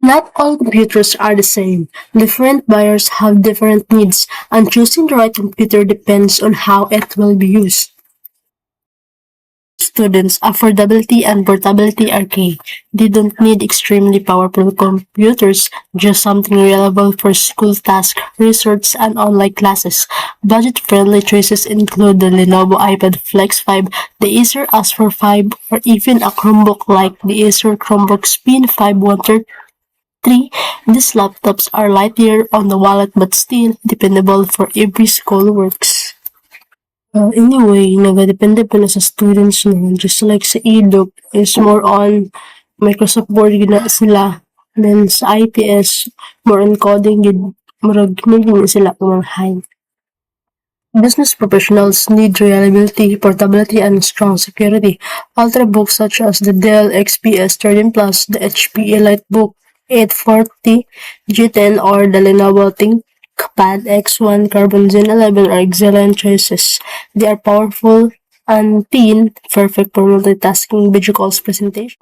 Not all computers are the same. Different buyers have different needs, and choosing the right computer depends on how it will be used. Students, affordability and portability are key. They don't need extremely powerful computers, just something reliable for school tasks, research, and online classes. Budget-friendly choices include the Lenovo iPad Flex 5, the Acer Aspro 5, or even a Chromebook like the Acer Chromebook Spin 5133. These laptops are lighter on the wallet but still dependable for every school works. Anyway, nagadepende pa na sa students naman. Just like sa EDOC is more on Microsoft Word gina sila. Then sa ITS, more on coding gid murag hindi sila umahay. Business professionals need reliability, portability, and strong security. Ultrabooks such as the Dell XPS 13 Plus, the HP EliteBook 840 G10, or the Lenovo ThinkPad X1 Carbon Zen 11 are excellent choices. They are powerful and thin, perfect for multitasking, video calls, presentation.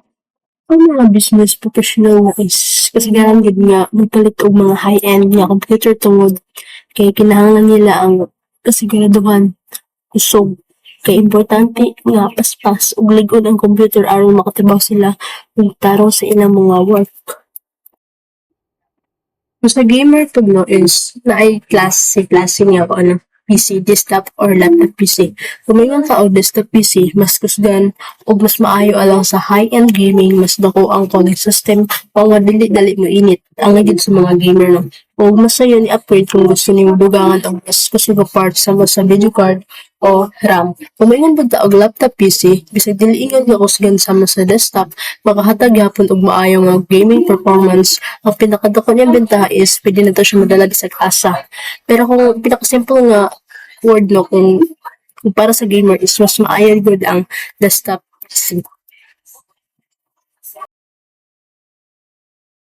Ang mga business professional na is kasagaran gid nga magpalit og mga high-end nga computer tungod kay kinahanglan nila ang kasiguraduhan, usog. Kay importante nga paspas ug lig-on ang computer aron makatrabaho sila ug tarong sa ilang mga work. Kung sa gamer pud no is naay klase nga kung ano PC, desktop or laptop PC. Kung mayroon ka og desktop PC, mas kusgan ug mas maayo alang sa high-end gaming, mas dako ang cooling system o nga dili-dali mo init. Ang gid sa mga gamer no. Ug mas sayo ni upgrade kung gusto nimo dugangan og mas kusog parts sa video card o RAM. Kung mayroon pud ta og laptop PC, bisag dili ingon nga kusgan sama sa desktop, makahatag gyapon og maayo nga gaming performance. Ang pinakadako niyang bentaha is pwede na to siya madala sa klasa. Pero kung pinaka-simple nga word no, kung para sa gamer is mas maayo gud ang desktop PC.